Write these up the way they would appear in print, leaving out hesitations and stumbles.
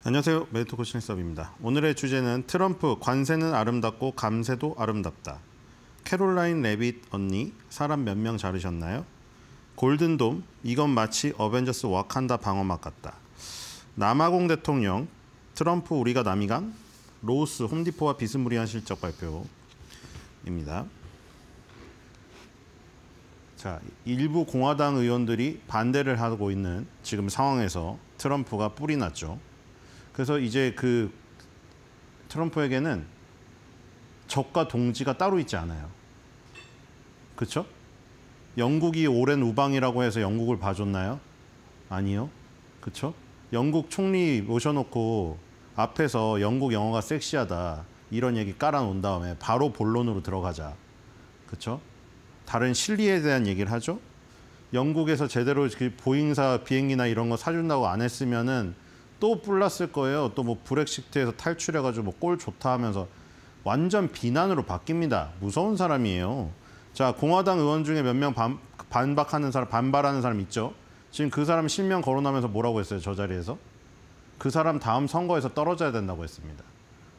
안녕하세요. 메디토크 신입사원입니다. 오늘의 주제는 트럼프 관세는 아름답고 감세도 아름답다. 캐롤라인 레빗 언니 사람 몇 명 자르셨나요? 골든돔 이건 마치 어벤져스 와칸다 방어막 같다. 남아공 대통령 트럼프 우리가 남이강 로스 홈디포와 비스무리한 실적 발표입니다. 자, 일부 공화당 의원들이 반대를 하고 있는 지금 상황에서 트럼프가 뿔이 났죠. 그래서 이제 그 트럼프에게는 적과 동지가 따로 있지 않아요. 그렇죠? 영국이 오랜 우방이라고 해서 영국을 봐줬나요? 아니요. 그렇죠? 영국 총리 모셔놓고 앞에서 영국 영어가 섹시하다 이런 얘기 깔아놓은 다음에 바로 본론으로 들어가자. 그렇죠? 다른 실리에 대한 얘기를 하죠. 영국에서 제대로 보잉사 비행기나 이런 거 사준다고 안 했으면은 또 뿔났을 거예요. 또 뭐 브렉시트에서 탈출해가지고 뭐 꼴 좋다 하면서 완전 비난으로 바뀝니다. 무서운 사람이에요. 자, 공화당 의원 중에 몇 명 반박하는 사람, 반발하는 사람 있죠. 지금 그 사람 실명 거론하면서 뭐라고 했어요? 저 자리에서. 그 사람 다음 선거에서 떨어져야 된다고 했습니다.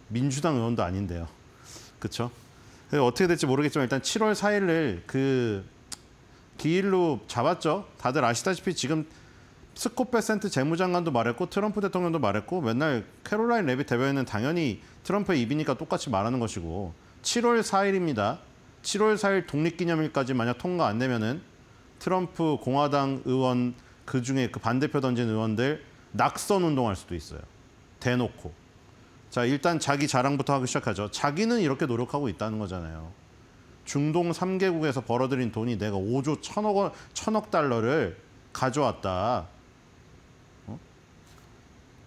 민주당 의원도 아닌데요. 그렇죠? 어떻게 될지 모르겠지만 일단 7월 4일을 그 기일로 잡았죠. 다들 아시다시피 지금 스콧 베센트 재무장관도 말했고 트럼프 대통령도 말했고 맨날 캐롤라인 레빗 대변인은 당연히 트럼프의 입이니까 똑같이 말하는 것이고 7월 4일입니다. 7월 4일 독립기념일까지 만약 통과 안 되면은 트럼프 공화당 의원 그중에 그 반대표 던진 의원들 낙선 운동할 수도 있어요. 대놓고. 자, 일단 자기 자랑부터 하기 시작하죠. 자기는 이렇게 노력하고 있다는 거잖아요. 중동 3개국에서 벌어들인 돈이 내가 5조 1,000억 달러를 가져왔다.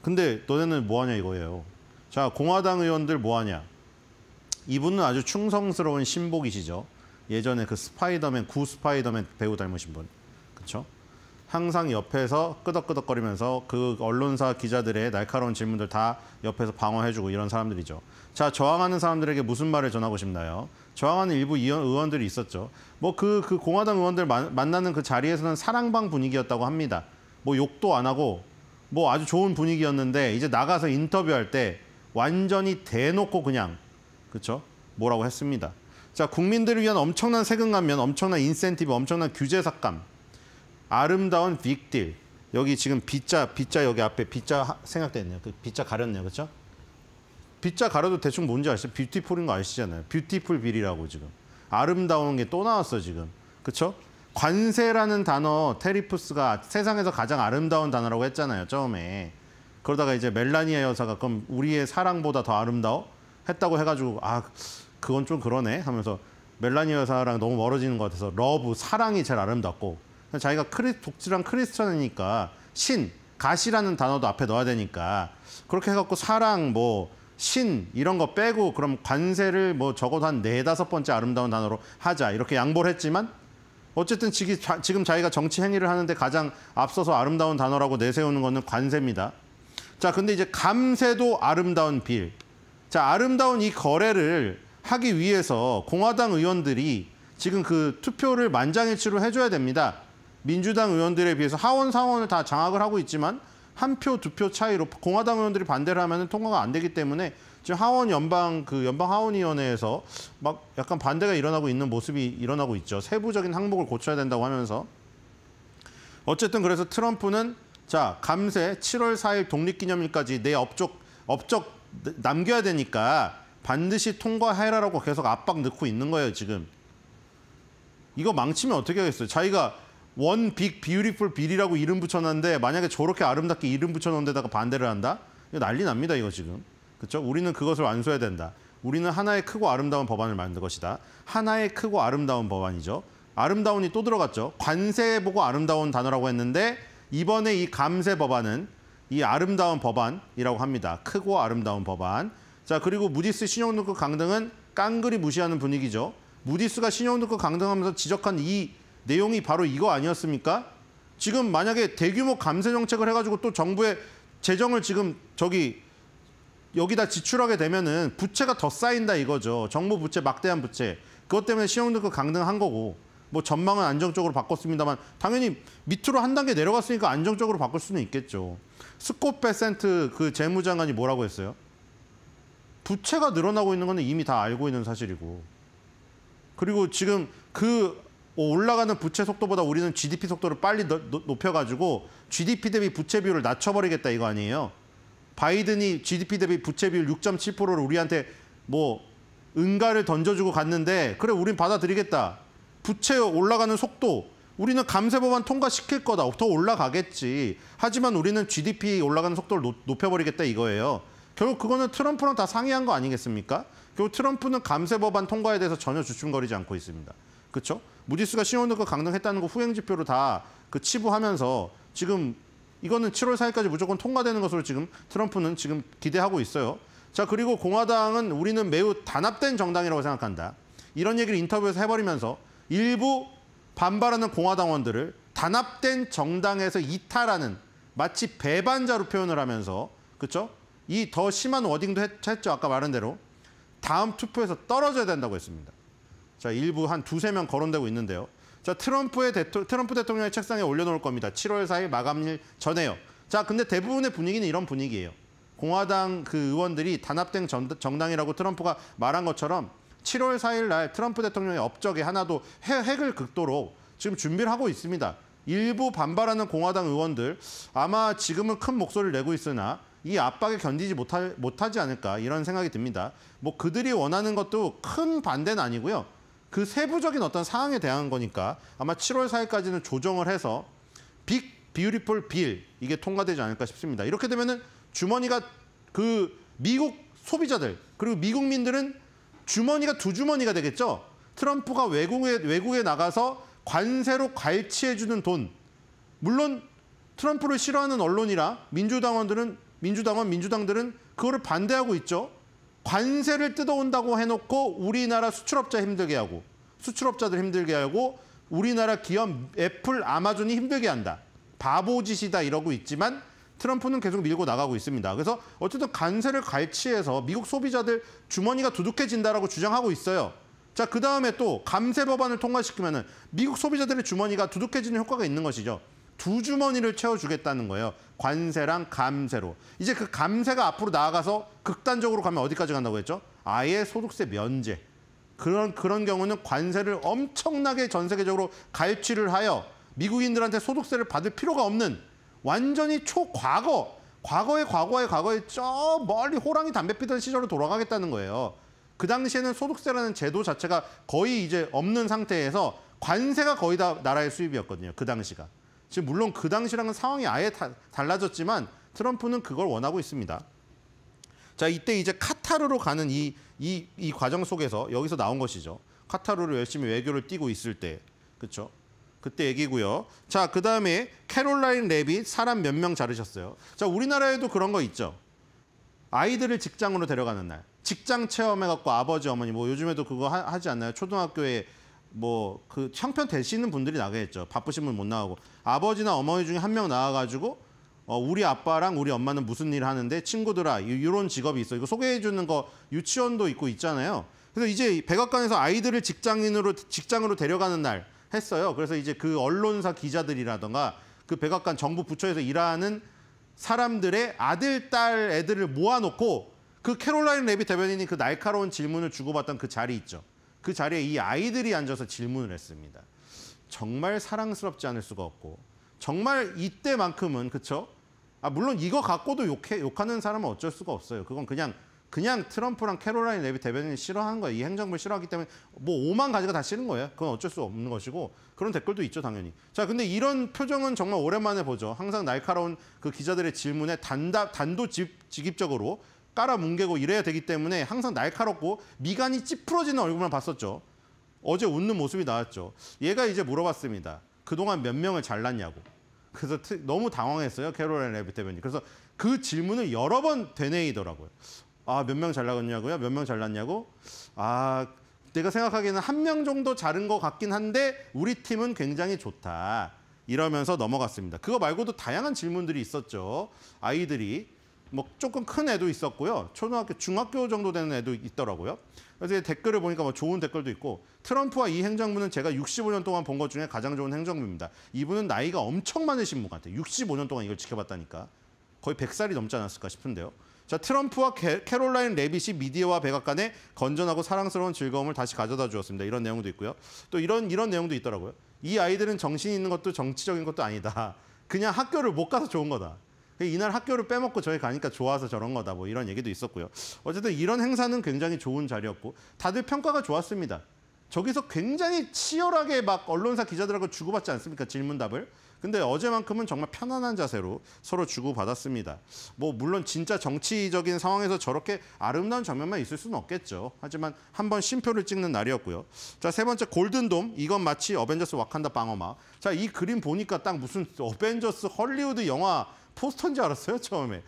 근데 너네는 뭐하냐 이거예요. 자, 공화당 의원들 뭐하냐. 이분은 아주 충성스러운 신복이시죠. 예전에 그 스파이더맨, 구 스파이더맨 배우 닮으신 분. 그렇죠? 항상 옆에서 끄덕끄덕거리면서 그 언론사 기자들의 날카로운 질문들 다 옆에서 방어해주고 이런 사람들이죠. 자, 저항하는 사람들에게 무슨 말을 전하고 싶나요? 저항하는 일부 의원들이 있었죠. 뭐 그 공화당 의원들 만나는 그 자리에서는 사랑방 분위기였다고 합니다. 뭐 욕도 안 하고 뭐 아주 좋은 분위기였는데 이제 나가서 인터뷰할 때 완전히 대놓고 그냥 그렇죠? 뭐라고 했습니다. 자, 국민들을 위한 엄청난 세금 감면, 엄청난 인센티브, 엄청난 규제 삭감, 아름다운 빅딜. 여기 지금 빗자 여기 앞에 빗자 생각됐네요. 그 빗자 가렸네요, 그렇죠? 빗자 가려도 대충 뭔지 아시죠? 뷰티풀인 거 아시잖아요. 뷰티풀 빌이라고 지금 아름다운 게 또 나왔어 지금, 그렇죠? 관세라는 단어 테리푸스가 세상에서 가장 아름다운 단어라고 했잖아요, 처음에. 그러다가 이제 멜라니아 여사가 그럼 우리의 사랑보다 더 아름다워? 했다고 해가지고 아, 그건 좀 그러네 하면서 멜라니아 여사랑 너무 멀어지는 것 같아서 러브, 사랑이 제일 아름답고 자기가 독실한 크리스천이니까 신, 가시라는 단어도 앞에 넣어야 되니까 그렇게 해갖고 사랑, 뭐 신 이런 거 빼고 그럼 관세를 뭐 적어도 한 4-5번째 아름다운 단어로 하자 이렇게 양보를 했지만 어쨌든 지금 자기가 정치 행위를 하는데 가장 앞서서 아름다운 단어라고 내세우는 거는 관세입니다. 자, 근데 이제 감세도 아름다운 빌. 자, 아름다운 이 거래를 하기 위해서 공화당 의원들이 지금 그 투표를 만장일치로 해줘야 됩니다. 민주당 의원들에 비해서 하원, 상원을 다 장악을 하고 있지만 한 표, 2표 차이로 공화당 의원들이 반대를 하면 통과가 안 되기 때문에 지금 하원 연방 하원위원회에서 막 약간 반대가 일어나고 있는 모습이 일어나고 있죠. 세부적인 항목을 고쳐야 된다고 하면서 어쨌든 그래서 트럼프는 자, 감세 7월 4일 독립기념일까지 내 업적 남겨야 되니까 반드시 통과해라라고 계속 압박 넣고 있는 거예요, 지금. 이거 망치면 어떻게 하겠어요? 자기가 원 빅 뷰티풀 빌이라고 이름 붙여놨는데 만약에 저렇게 아름답게 이름 붙여놓은 데다가 반대를 한다? 이거 난리 납니다, 이거 지금. 그렇죠? 우리는 그것을 완수해야 된다. 우리는 하나의 크고 아름다운 법안을 만들 것이다. 하나의 크고 아름다운 법안이죠. 아름다운이 또 들어갔죠. 관세 보고 아름다운 단어라고 했는데 이번에 이 감세 법안은 이 아름다운 법안이라고 합니다. 크고 아름다운 법안. 자, 그리고 무디스 신용등급 강등은 깡그리 무시하는 분위기죠. 무디스가 신용등급 강등하면서 지적한 이 내용이 바로 이거 아니었습니까? 지금 만약에 대규모 감세 정책을 해가지고 또 정부의 재정을 지금 여기다 지출하게 되면은 부채가 더 쌓인다 이거죠. 정부 부채, 막대한 부채. 그것 때문에 신용등급 강등한 거고 뭐 전망은 안정적으로 바꿨습니다만 당연히 밑으로 한 단계 내려갔으니까 안정적으로 바꿀 수는 있겠죠. 스콧 베센트 그 재무장관이 뭐라고 했어요? 부채가 늘어나고 있는 건 이미 다 알고 있는 사실이고, 그리고 지금 그 올라가는 부채 속도보다 우리는 GDP 속도를 빨리 높여가지고 GDP 대비 부채 비율을 낮춰버리겠다 이거 아니에요? 바이든이 GDP 대비 부채 비율 6.7%를 우리한테 뭐 응가를 던져주고 갔는데, 그래 우린 받아들이겠다. 부채 올라가는 속도, 우리는 감세 법안 통과시킬 거다. 더 올라가겠지. 하지만 우리는 GDP 올라가는 속도를 높여버리겠다 이거예요. 결국 그거는 트럼프랑 다 상의한 거 아니겠습니까? 결국 트럼프는 감세 법안 통과에 대해서 전혀 주춤거리지 않고 있습니다. 그렇죠? 무디스가 신용등급 강등했다는 거 후행지표로 다 그 치부하면서 지금 이거는 7월 4일까지 무조건 통과되는 것으로 지금 트럼프는 지금 기대하고 있어요. 자, 그리고 공화당은 우리는 매우 단합된 정당이라고 생각한다. 이런 얘기를 인터뷰에서 해버리면서 일부 반발하는 공화당원들을 단합된 정당에서 이탈하는 마치 배반자로 표현을 하면서, 그렇죠? 이 더 심한 워딩도 했죠. 아까 말한 대로 다음 투표에서 떨어져야 된다고 했습니다. 자, 일부 한 두세 명 거론되고 있는데요. 자, 트럼프 대통령의 책상에 올려놓을 겁니다. 7월 4일 마감일 전에요. 자, 근데 대부분의 분위기는 이런 분위기예요. 공화당 그 의원들이 단합된 정당이라고 트럼프가 말한 것처럼 7월 4일 날 트럼프 대통령의 업적에 하나도 획을 긋도록 지금 준비를 하고 있습니다. 일부 반발하는 공화당 의원들 아마 지금은 큰 목소리를 내고 있으나 이 압박에 견디지 못하지 않을까 이런 생각이 듭니다. 뭐 그들이 원하는 것도 큰 반대는 아니고요. 그 세부적인 어떤 사항에 대한 거니까 아마 7월 4일까지는 조정을 해서 빅 뷰티풀 빌 이게 통과되지 않을까 싶습니다. 이렇게 되면은 주머니가 그 미국 소비자들 그리고 미국민들은 주머니가 두 주머니가 되겠죠. 트럼프가 외국에 나가서 관세로 갈취해주는 돈. 물론 트럼프를 싫어하는 언론이라 민주당들은 그거를 반대하고 있죠. 관세를 뜯어온다고 해놓고 우리나라 수출업자 힘들게 하고 수출업자들 힘들게 하고 우리나라 기업 애플, 아마존이 힘들게 한다. 바보짓이다 이러고 있지만 트럼프는 계속 밀고 나가고 있습니다. 그래서 어쨌든 관세를 갈취해서 미국 소비자들 주머니가 두둑해진다라고 주장하고 있어요. 자, 그다음에 또 감세 법안을 통과시키면은 미국 소비자들의 주머니가 두둑해지는 효과가 있는 것이죠. 두 주머니를 채워주겠다는 거예요. 관세랑 감세로. 이제 그 감세가 앞으로 나아가서 극단적으로 가면 어디까지 간다고 했죠? 아예 소득세 면제. 그런 경우는 관세를 엄청나게 전 세계적으로 갈취를 하여 미국인들한테 소득세를 받을 필요가 없는 완전히 과거의 저 멀리 호랑이 담배 피던 시절로 돌아가겠다는 거예요. 그 당시에는 소득세라는 제도 자체가 거의 이제 없는 상태에서 관세가 거의 다 나라의 수입이었거든요. 그 당시가. 지금 물론 그 당시랑은 상황이 아예 달라졌지만 트럼프는 그걸 원하고 있습니다. 자, 이때 이제 카타르로 가는 이 과정 속에서 여기서 나온 것이죠. 카타르로 열심히 외교를 띄고 있을 때. 그렇죠? 그때 얘기고요. 자, 그다음에 캐롤라인 레빗 사람 몇 명 자르셨어요. 자, 우리나라에도 그런 거 있죠. 아이들을 직장으로 데려가는 날. 직장 체험해갖고 아버지, 어머니 뭐 요즘에도 그거 하지 않나요? 초등학교에 뭐 그 형편 되시는 분들이 나가겠죠. 바쁘신 분 못 나가고. 아버지나 어머니 중에 한 명 나와가지고 우리 아빠랑 우리 엄마는 무슨 일 하는데 친구들아 이런 직업이 있어. 이거 소개해 주는 거 유치원도 있고 있잖아요. 그래서 이제 백악관에서 아이들을 직장으로 데려가는 날 했어요. 그래서 이제 그 언론사 기자들이라던가 그 백악관 정부 부처에서 일하는 사람들의 아들, 딸, 애들을 모아놓고 그 캐롤라인 레빗 대변인이 그 날카로운 질문을 주고받던 그 자리 있죠. 그 자리에 이 아이들이 앉아서 질문을 했습니다. 정말 사랑스럽지 않을 수가 없고 정말 이때만큼은 그쵸? 물론 이거 갖고도 욕하는 사람은 어쩔 수가 없어요. 그건 그냥 트럼프랑 캐롤라인 레빗 대변인이 싫어한 거예요. 이 행정부를 싫어하기 때문에 뭐 5만 가지가 다 싫은 거예요. 그건 어쩔 수 없는 것이고 그런 댓글도 있죠, 당연히. 자, 근데 이런 표정은 정말 오랜만에 보죠. 항상 날카로운 그 기자들의 질문에 단도직입적으로 깔아뭉개고 이래야 되기 때문에 항상 날카롭고 미간이 찌푸러지는 얼굴만 봤었죠. 어제 웃는 모습이 나왔죠. 얘가 이제 물어봤습니다. 그동안 몇 명을 잘랐냐고. 그래서 너무 당황했어요, 캐롤라인 레빗 대변인. 그래서 그 질문을 여러 번 되뇌이더라고요. 몇 명 잘랐냐고요? 몇 명 잘랐냐고? 내가 생각하기에는 한 명 정도 자른 것 같긴 한데 우리 팀은 굉장히 좋다. 이러면서 넘어갔습니다. 그거 말고도 다양한 질문들이 있었죠. 아이들이 뭐 조금 큰 애도 있었고요. 초등학교, 중학교 정도 되는 애도 있더라고요. 그래서 댓글을 보니까 뭐 좋은 댓글도 있고 트럼프와 이 행정부는 제가 65년 동안 본 것 중에 가장 좋은 행정부입니다. 이분은 나이가 엄청 많으신 분 같아요. 65년 동안 이걸 지켜봤다니까. 거의 100살이 넘지 않았을까 싶은데요. 자, 트럼프와 캐롤라인 레빗이 미디어와 백악관에 건전하고 사랑스러운 즐거움을 다시 가져다 주었습니다. 이런 내용도 있고요. 또 이런 내용도 있더라고요. 이 아이들은 정신이 있는 것도 정치적인 것도 아니다. 그냥 학교를 못 가서 좋은 거다. 이날 학교를 빼먹고 저희 가니까 좋아서 저런 거다. 뭐 이런 얘기도 있었고요. 어쨌든 이런 행사는 굉장히 좋은 자리였고 다들 평가가 좋았습니다. 저기서 굉장히 치열하게 막 언론사 기자들하고 주고받지 않습니까? 질문답을. 근데 어제만큼은 정말 편안한 자세로 서로 주고받았습니다. 뭐 물론 진짜 정치적인 상황에서 저렇게 아름다운 장면만 있을 수는 없겠죠. 하지만 한번 쉼표를 찍는 날이었고요. 자, 세 번째 골든돔. 이건 마치 어벤져스 와칸다 방어막. 자, 이 그림 보니까 딱 무슨 어벤져스 헐리우드 영화 포스터인 줄 알았어요, 처음에.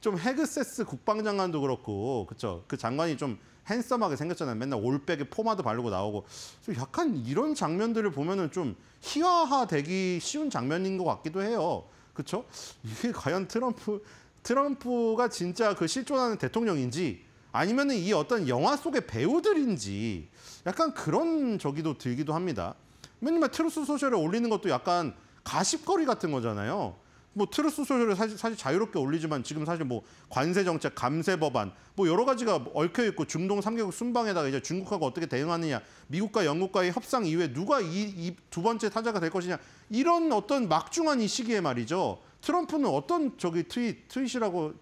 좀 헤그세스 국방장관도 그렇고, 그쵸? 그 장관이 좀 핸섬하게 생겼잖아요. 맨날 올백에 포마드 바르고 나오고. 약간 이런 장면들을 보면은 좀 희화화되기 쉬운 장면인 것 같기도 해요. 그쵸? 이게 과연 트럼프가 진짜 그 실존하는 대통령인지 아니면은 이 어떤 영화 속의 배우들인지 약간 그런 저기도 들기도 합니다. 맨날 트루스 소셜에 올리는 것도 약간 가십거리 같은 거잖아요. 뭐 트루스 소셜을 사실 자유롭게 올리지만 지금 사실 뭐 관세 정책, 감세 법안 뭐 여러 가지가 얽혀 있고 중동 3개국 순방에다가 이제 중국하고 어떻게 대응하느냐, 미국과 영국과의 협상 이후에 누가 이 두 번째 타자가 될 것이냐 이런 어떤 막중한 이 시기에 말이죠. 트럼프는 어떤 저기 트윗이라고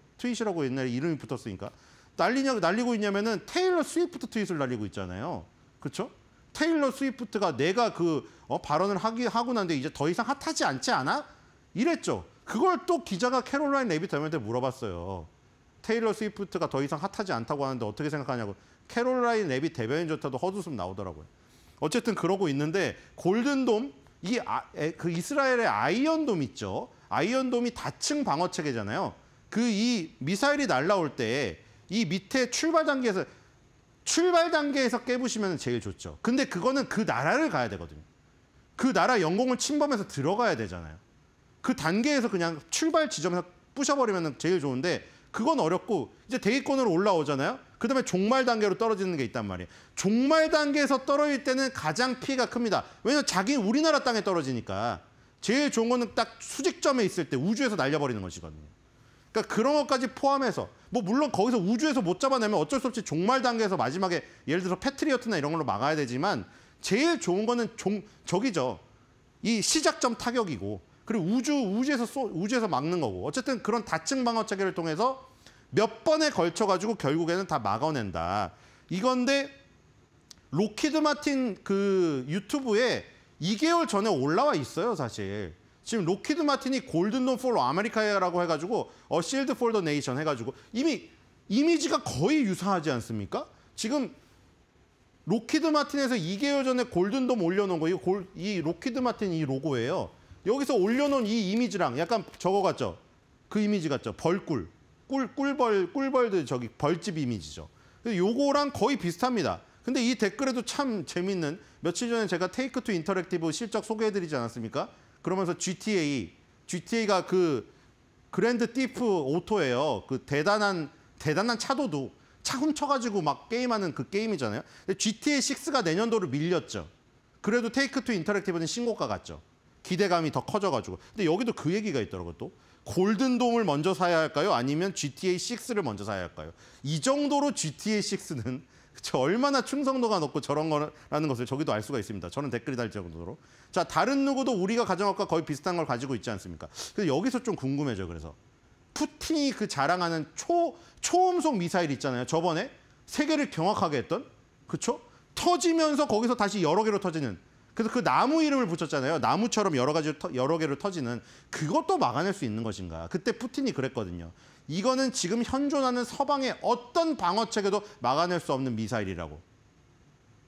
옛날에 이름이 붙었으니까 날리고 있냐면은 테일러 스위프트 트윗을 날리고 있잖아요. 그렇죠? 테일러 스위프트가 내가 발언을 하고 난데 이제 더 이상 핫하지 않지 않아? 이랬죠. 그걸 또 기자가 캐롤라인 레빗 대변인한테 물어봤어요. 테일러 스위프트가 더 이상 핫하지 않다고 하는데 어떻게 생각하냐고. 캐롤라인 레빗 대변인조차도 헛웃음 나오더라고요. 어쨌든 그러고 있는데 골든돔, 그 이스라엘의 아이언돔 있죠. 아이언돔이 다층 방어 체계잖아요. 이 미사일이 날라올 때 이 밑에 출발 단계에서 깨부시면 제일 좋죠. 근데 그거는 그 나라를 가야 되거든요. 그 나라 영공을 침범해서 들어가야 되잖아요. 그 단계에서 그냥 출발 지점에서 부셔버리면 제일 좋은데 그건 어렵고 이제 대기권으로 올라오잖아요. 그다음에 종말 단계로 떨어지는 게 있단 말이에요. 종말 단계에서 떨어질 때는 가장 피해가 큽니다. 왜냐하면 우리나라 땅에 떨어지니까 제일 좋은 거는 딱 수직점에 있을 때 우주에서 날려버리는 것이거든요. 그러니까 그런 것까지 포함해서 뭐 물론 거기서 우주에서 못 잡아내면 어쩔 수 없이 종말 단계에서 마지막에 예를 들어서 패트리어트나 이런 걸로 막아야 되지만 제일 좋은 거는 저기죠. 이 시작점 타격이고 그리고 우주에서 막는 거고 어쨌든 그런 다층 방어 체계를 통해서 몇 번에 걸쳐가지고 결국에는 다 막아낸다. 이건데 로키드 마틴 그 유튜브에 2개월 전에 올라와 있어요, 사실. 지금 로키드 마틴이 골든돔 폴 아메리카라고 해가지고 실드 폴 더 네이션 해가지고 이미 이미지가 거의 유사하지 않습니까? 지금 로키드 마틴에서 2개월 전에 골든돔 올려놓은 거 이 로키드 마틴 이 로고예요. 여기서 올려놓은 이 이미지랑 약간 저거 같죠? 그 이미지 같죠? 꿀벌들 저기 벌집 이미지죠. 요거랑 거의 비슷합니다. 근데 이 댓글에도 참 재밌는 며칠 전에 제가 테이크 투 인터랙티브 실적 소개해드리지 않았습니까? 그러면서 GTA가 그 그랜드 티프 오토예요. 그 대단한 차도도 차 훔쳐가지고 막 게임하는 그 게임이잖아요. 근데 GTA 6가 내년도로 밀렸죠. 그래도 테이크 투 인터랙티브는 신고가 같죠. 기대감이 더 커져가지고. 근데 여기도 그 얘기가 있더라고요, 또. 골든돔을 먼저 사야 할까요? 아니면 GTA 6를 먼저 사야 할까요? 이 정도로 GTA 6는 얼마나 충성도가 높고 저런 거라는 것을 저기도 알 수가 있습니다. 저는 댓글이 달 정도로. 자, 다른 누구도 우리가 가진 것과 거의 비슷한 걸 가지고 있지 않습니까? 그래서 여기서 좀 궁금해져. 그래서 푸틴이 그 자랑하는 초음속 미사일 있잖아요. 저번에 세계를 경악하게 했던, 그렇죠? 터지면서 거기서 다시 여러 개로 터지는. 그래서 그 나무 이름을 붙였잖아요. 나무처럼 여러 개로 터지는. 그것도 막아낼 수 있는 것인가? 그때 푸틴이 그랬거든요. 이거는 지금 현존하는 서방의 어떤 방어체계도 막아낼 수 없는 미사일이라고.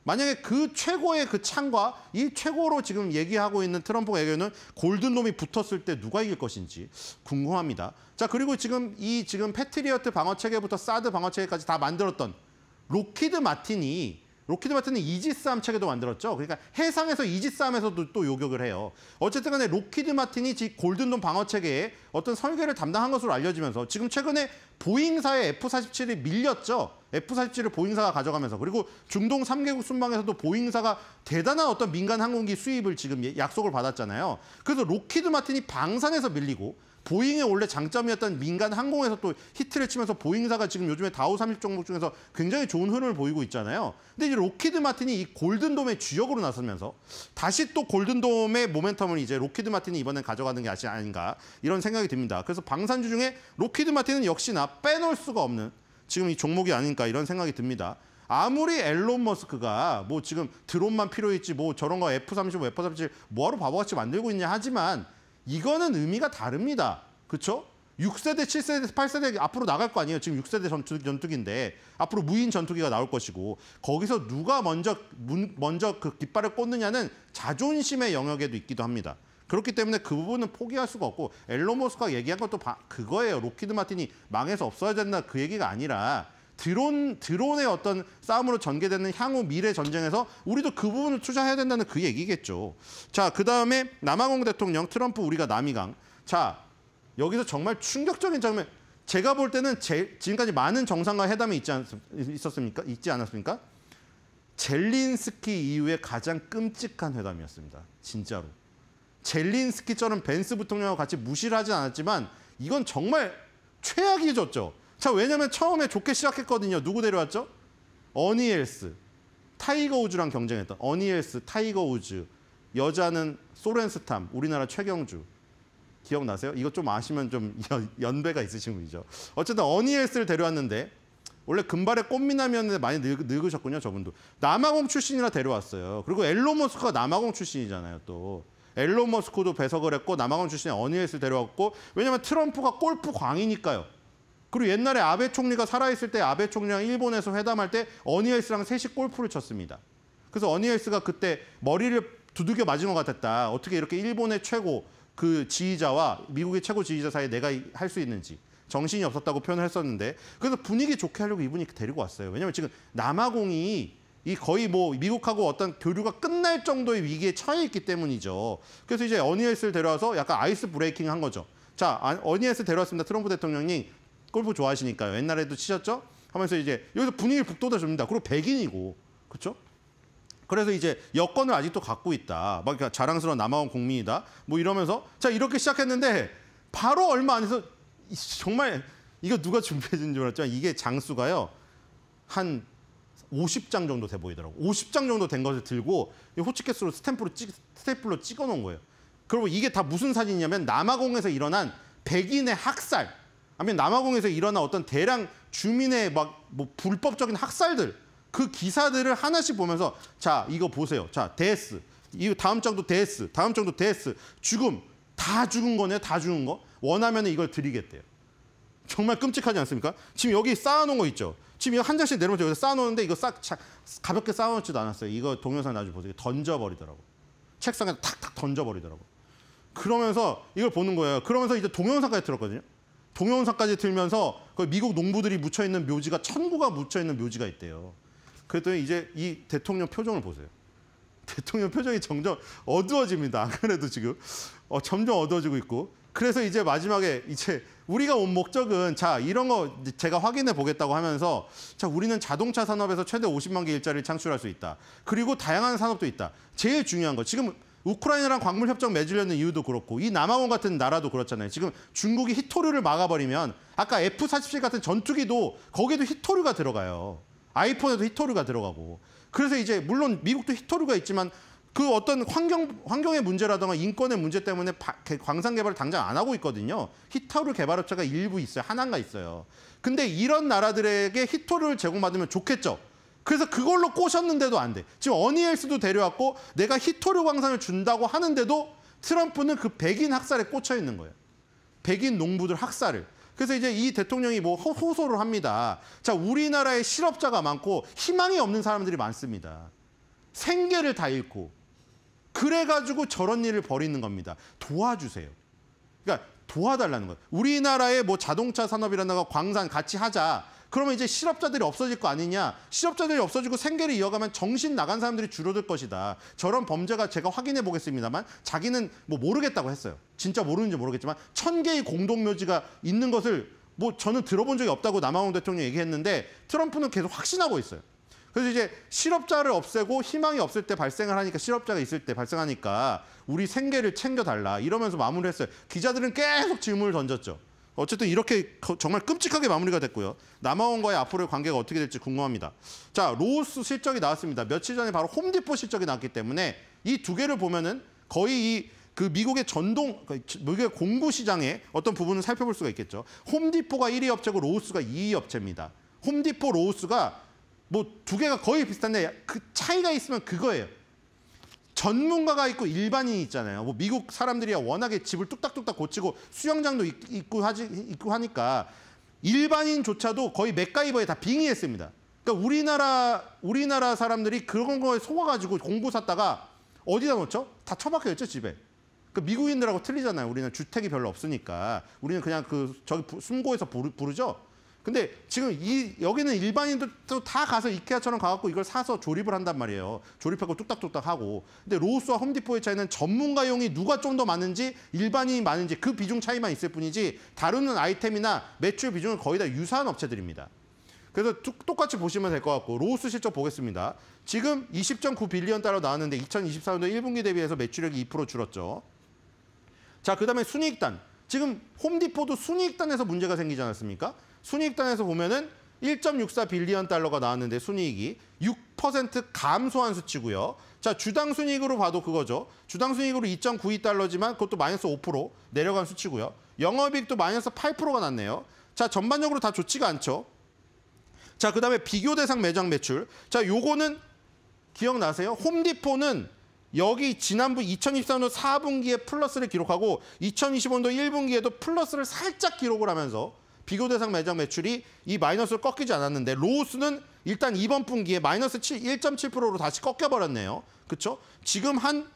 만약에 그 최고의 그 창과 이 최고로 지금 얘기하고 있는 트럼프에게는 골든돔이 붙었을 때 누가 이길 것인지 궁금합니다. 자, 그리고 지금 패트리어트 방어체계부터 사드 방어체계까지 다 만들었던 로키드 마틴이 이지스함 체계도 만들었죠. 그러니까 해상에서 이지스함에서도 또 요격을 해요. 어쨌든 간에 로키드 마틴이 골든돔 방어체계에 어떤 설계를 담당한 것으로 알려지면서 지금 최근에 보잉사의 F-47이 밀렸죠. F-47을 보잉사가 가져가면서. 그리고 중동 3개국 순방에서도 보잉사가 대단한 어떤 민간 항공기 수입을 지금 약속을 받았잖아요. 그래서 로키드 마틴이 방산에서 밀리고 보잉의 원래 장점이었던 민간 항공에서 또 히트를 치면서 보잉사가 지금 요즘에 다우 30 종목 중에서 굉장히 좋은 흐름을 보이고 있잖아요. 근데 이제 로키드 마틴이 이 골든돔의 주역으로 나서면서 다시 또 골든돔의 모멘텀을 이제 로키드 마틴이 이번엔 가져가는 게 아닌가 이런 생각이 듭니다. 그래서 방산주 중에 로키드 마틴은 역시나 빼놓을 수가 없는 지금 이 종목이 아닌가 이런 생각이 듭니다. 아무리 앨런 머스크가 뭐 지금 드론만 필요했지 뭐 저런 거 F-35, F-37 뭐하러 바보같이 만들고 있냐 하지만 이거는 의미가 다릅니다. 그렇죠? 6세대, 7세대, 8세대 앞으로 나갈 거 아니에요. 지금 6세대 전투기인데 앞으로 무인 전투기가 나올 것이고 거기서 누가 먼저 그 깃발을 꽂느냐는 자존심의 영역에도 있기도 합니다. 그렇기 때문에 그 부분은 포기할 수가 없고 앨런 머스크가 얘기한 것도 그거예요. 로키드 마틴이 망해서 없어야 된다 그 얘기가 아니라 드론의 어떤 싸움으로 전개되는 향후 미래 전쟁에서 우리도 그 부분을 투자해야 된다는 그 얘기겠죠. 자, 그다음에 남아공 대통령 트럼프 우리가 남이강. 자, 여기서 정말 충격적인 장면. 제가 볼 때는 지금까지 많은 정상과 회담이 있지 않았습니까? 젤린스키 이후에 가장 끔찍한 회담이었습니다. 진짜로. 젤린스키처럼 벤스 부통령과 같이 무시를 하진 않았지만 이건 정말 최악이었죠. 자, 왜냐면 처음에 좋게 시작했거든요. 누구 데려왔죠? 어니엘스, 타이거 우즈랑 경쟁했던 어니엘스, 타이거 우즈. 여자는 소렌스탐, 우리나라 최경주. 기억나세요? 이거 좀 아시면 좀 연배가 있으신 분이죠. 어쨌든 어니엘스를 데려왔는데 원래 금발의 꽃미남이었는데 많이 늙으셨군요, 저분도. 남아공 출신이라 데려왔어요. 그리고 앨런 머스크가 남아공 출신이잖아요, 또. 앨런 머스크도 배석을 했고 남아공 출신의 어니엘스 데려왔고 왜냐면 트럼프가 골프 광이니까요. 그리고 옛날에 아베 총리가 살아있을 때 아베 총리랑 일본에서 회담할 때 어니엘스랑 셋이 골프를 쳤습니다. 그래서 어니엘스가 그때 머리를 두들겨 맞은 것 같았다. 어떻게 이렇게 일본의 최고 그 지휘자와 미국의 최고 지휘자 사이에 내가 할 수 있는지. 정신이 없었다고 표현을 했었는데 그래서 분위기 좋게 하려고 이분이 데리고 왔어요. 왜냐면 지금 남아공이 거의 뭐 미국하고 어떤 교류가 끝날 정도의 위기에 처해 있기 때문이죠. 그래서 이제 어니엘스를 데려와서 약간 아이스 브레이킹 한 거죠. 자, 어니엘스 데려왔습니다. 트럼프 대통령이 골프 좋아하시니까요. 옛날에도 치셨죠? 하면서 이제 여기서 분위기를 북돋아 줍니다. 그리고 백인이고, 그렇죠? 그래서 이제 여권을 아직도 갖고 있다. 막 자랑스러운 남아공 국민이다. 뭐 이러면서 자 이렇게 시작했는데 바로 얼마 안 해서 정말 이거 누가 준비해 준 줄 알았지만 이게 장수가요. 한 50장 정도 돼 보이더라고. 50장 정도 된 것을 들고 호치키스로 스탬플로 찍어 놓은 거예요. 그리고 이게 다 무슨 사진이냐면 남아공에서 일어난 백인의 학살 아니면 남아공에서 일어난 어떤 대량 주민의 막 뭐 불법적인 학살들 그 기사들을 하나씩 보면서 자 이거 보세요. 자 데스 이거 다음 장도 데스 다음 장도 데스 죽음 다 죽은 거네요. 다 죽은 거 원하면 이걸 드리겠대요. 정말 끔찍하지 않습니까? 지금 여기 쌓아놓은 거 있죠. 지금 이거 한 장씩 내려놓고 여기서 쌓아놓는데 이거 가볍게 쌓아놓지도 않았어요. 이거 동영상 나중에 보세요. 던져버리더라고. 책상에 탁탁 던져버리더라고. 그러면서 이걸 보는 거예요. 그러면서 이제 동영상까지 들었거든요. 동영상까지 들면서 미국 농부들이 묻혀있는 묘지가 천구가 묻혀있는 묘지가 있대요. 그랬더니 이제 이 대통령 표정을 보세요. 대통령 표정이 점점 어두워집니다. 안 그래도 지금 점점 어두워지고 있고. 그래서 이제 마지막에 이제 우리가 온 목적은 자 이런 거 제가 확인해 보겠다고 하면서 자 우리는 자동차 산업에서 최대 50만 개 일자리를 창출할 수 있다. 그리고 다양한 산업도 있다. 제일 중요한 거 지금 우크라이나랑 광물 협정 맺으려는 이유도 그렇고 이 남아공 같은 나라도 그렇잖아요. 지금 중국이 히토류를 막아버리면 아까 F-47 같은 전투기도 거기에도 히토류가 들어가요. 아이폰에도 히토류가 들어가고. 그래서 이제 물론 미국도 히토류가 있지만 그 어떤 환경의 문제라든가 인권의 문제 때문에 광산 개발을 당장 안 하고 있거든요. 히토류 개발업체가 일부 있어요. 하나인가 있어요. 근데 이런 나라들에게 히토류를 제공받으면 좋겠죠. 그래서 그걸로 꼬셨는데도 안 돼. 지금 어니엘스도 데려왔고 내가 히토류 광산을 준다고 하는데도 트럼프는 그 백인 학살에 꽂혀 있는 거예요. 백인 농부들 학살을. 그래서 이제 이 대통령이 뭐 호소를 합니다. 자, 우리나라에 실업자가 많고 희망이 없는 사람들이 많습니다. 생계를 다 잃고. 그래가지고 저런 일을 벌이는 겁니다. 도와주세요. 그러니까 도와달라는 거예요. 우리나라의 뭐 자동차 산업이라든가 광산 같이 하자. 그러면 이제 실업자들이 없어질 거 아니냐. 실업자들이 없어지고 생계를 이어가면 정신 나간 사람들이 줄어들 것이다. 저런 범죄가 제가 확인해 보겠습니다만 자기는 뭐 모르겠다고 했어요. 진짜 모르는지 모르겠지만 1000개의 공동묘지가 있는 것을 뭐 저는 들어본 적이 없다고 남아공 대통령이 얘기했는데 트럼프는 계속 확신하고 있어요. 그래서 이제 실업자를 없애고 희망이 없을 때 발생을 하니까 실업자가 있을 때 발생하니까 우리 생계를 챙겨달라 이러면서 마무리를 했어요. 기자들은 계속 질문을 던졌죠. 어쨌든 이렇게 정말 끔찍하게 마무리가 됐고요. 남아원과의 앞으로의 관계가 어떻게 될지 궁금합니다. 자, 로우스 실적이 나왔습니다. 며칠 전에 바로 홈디포 실적이 나왔기 때문에 이 두 개를 보면은 거의 그 미국의 미국의 공구 시장의 어떤 부분을 살펴볼 수가 있겠죠. 홈디포가 1위 업체고 로우스가 2위 업체입니다. 홈디포, 로우스가 뭐 두 개가 거의 비슷한데 그 차이가 있으면 그거예요. 전문가가 있고 일반인이 있잖아요. 뭐 미국 사람들이야 워낙에 집을 뚝딱뚝딱 고치고 수영장도 있고 하니까 일반인조차도 거의 맥가이버에 다 빙의했습니다. 그러니까 우리나라 사람들이 그런 거에 속아가지고 공구 샀다가 어디다 놓죠? 다 처박혀 있죠, 집에. 그 미국인들하고 틀리잖아요. 우리는 주택이 별로 없으니까. 우리는 그냥 저기 숨고에서 부르죠. 근데 지금 여기는 일반인들도 다 가서 이케아처럼 가갖고 이걸 사서 조립을 한단 말이에요. 조립하고 뚝딱뚝딱 하고. 근데 로우스와 홈디포의 차이는 전문가용이 누가 좀 더 많은지 일반인이 많은지 그 비중 차이만 있을 뿐이지 다루는 아이템이나 매출 비중은 거의 다 유사한 업체들입니다. 그래서 똑같이 보시면 될 것 같고 로우스 실적 보겠습니다. 지금 20.9 빌리언 달러 나왔는데 2024년도 1분기 대비해서 매출액이 2% 줄었죠. 자, 그다음에 순이익단. 지금 홈디포도 순이익단에서 문제가 생기지 않았습니까? 순이익단에서 보면은 1.64 빌리언 달러가 나왔는데 순이익이 6% 감소한 수치고요. 자, 주당 순이익으로 봐도 그거죠. 주당 순이익으로 2.92달러지만 그것도 마이너스 5% 내려간 수치고요. 영업이익도 마이너스 8%가 났네요. 자, 전반적으로 다 좋지가 않죠. 자, 그다음에 비교 대상 매장 매출. 자, 요거는 기억나세요? 홈디포는 여기 지난번 2023년도 4분기에 플러스를 기록하고 2025년도 1분기에도 플러스를 살짝 기록을 하면서 비교 대상 매장 매출이 이 마이너스를 꺾이지 않았는데 로우스는 일단 이번 분기에 마이너스 1.7%로 다시 꺾여버렸네요. 그렇죠? 지금 한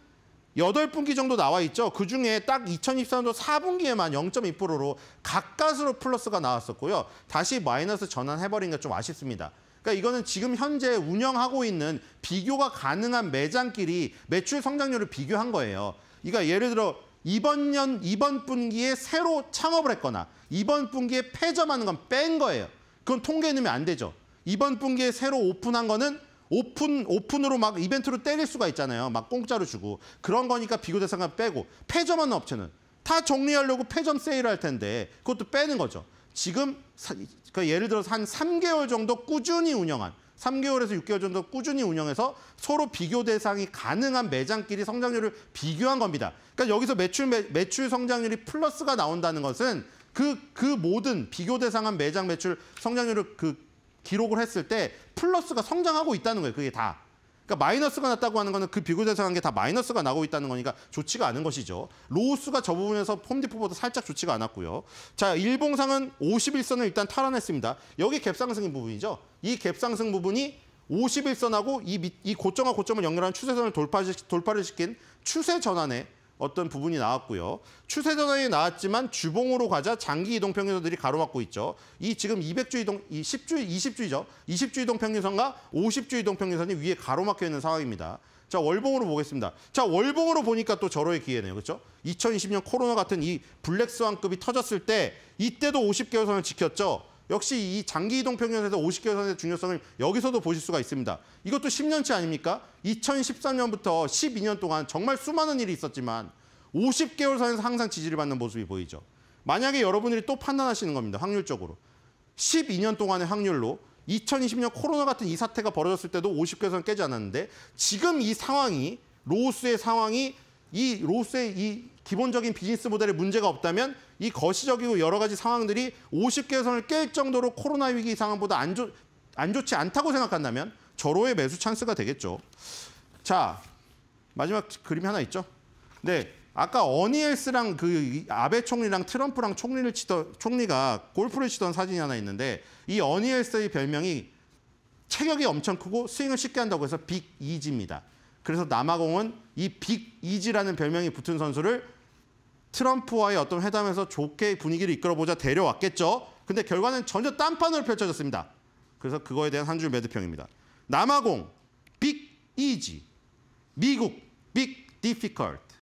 8분기 정도 나와 있죠. 그중에 딱 2024년도 4분기에만 0.2%로 가까스로 플러스가 나왔었고요. 다시 마이너스 전환해버린 게 좀 아쉽습니다. 그러니까 이거는 지금 현재 운영하고 있는 비교가 가능한 매장끼리 매출 성장률을 비교한 거예요. 그러니까 예를 들어 이번 분기에 새로 창업을 했거나 이번 분기에 폐점하는 건 뺀 거예요. 그건 통계에 넣으면 안 되죠. 이번 분기에 새로 오픈한 거는 오픈으로 막 이벤트로 때릴 수가 있잖아요. 막 공짜로 주고. 그런 거니까 비교 대상을 빼고 페이저만 업체는 다 정리하려고 폐점 세일을 할 텐데 그것도 빼는 거죠. 지금 그러니까 예를 들어서 한 3개월 정도 꾸준히 운영한 3개월에서 6개월 정도 꾸준히 운영해서 서로 비교 대상이 가능한 매장끼리 성장률을 비교한 겁니다. 그러니까 여기서 매출 성장률이 플러스가 나온다는 것은 그 모든 비교 대상한 매장 매출 성장률을 기록을 했을 때 플러스가 성장하고 있다는 거예요. 그게 다. 그러니까 마이너스가 났다고 하는 거는 그 비교 대상한 게 다 마이너스가 나고 있다는 거니까 좋지가 않은 것이죠. 로우스가 저 부분에서 홈디포보다 살짝 좋지가 않았고요. 자, 일봉상은 51선을 일단 탈환했습니다. 여기 갭상승인 부분이죠. 이 갭상승 부분이 51선하고 이 고점과 고점을 연결하는 추세선을 돌파를 시킨 추세 전환의 어떤 부분이 나왔고요. 추세 전환이 나왔지만 주봉으로 가자 장기 이동 평균선들이 가로막고 있죠. 이 지금 200주 이동, 20주이죠. 20주 이동 평균선과 50주 이동 평균선이 위에 가로막혀 있는 상황입니다. 자, 월봉으로 보겠습니다. 자, 월봉으로 보니까 또 절호의 기회네요. 그렇죠? 2020년 코로나 같은 이 블랙스완급이 터졌을 때 이때도 50개월 선을 지켰죠. 역시 이 장기 이동 평균선에서 50개월 선의 중요성을 여기서도 보실 수가 있습니다. 이것도 10년치 아닙니까? 2013년부터 12년 동안 정말 수많은 일이 있었지만 50개월 선에서 항상 지지를 받는 모습이 보이죠. 만약에 여러분들이 또 판단하시는 겁니다. 확률적으로. 12년 동안의 확률로 2020년 코로나 같은 이 사태가 벌어졌을 때도 50개월 선 깨지 않았는데 지금 이 상황이 로우스의 상황이 이 로우스의 이 기본적인 비즈니스 모델에 문제가 없다면 이 거시적이고 여러 가지 상황들이 50개월 선을 깰 정도로 코로나 위기 상황보다 안 좋지 않다고 생각한다면 절호의 매수 찬스가 되겠죠. 자, 마지막 그림이 하나 있죠. 네, 아까 어니엘스랑 그 아베 총리랑 트럼프랑 총리가 골프를 치던 사진이 하나 있는데 이 어니엘스의 별명이 체격이 엄청 크고 스윙을 쉽게 한다고 해서 빅 이지입니다. 그래서 남아공은 이 빅 이지라는 별명이 붙은 선수를 트럼프와의 어떤 회담에서 좋게 분위기를 이끌어보자 데려왔겠죠. 근데 결과는 전혀 딴판으로 펼쳐졌습니다. 그래서 그거에 대한 한 줄 매도평입니다. 남아공, 빅 이지. 미국, 빅 디피컬트.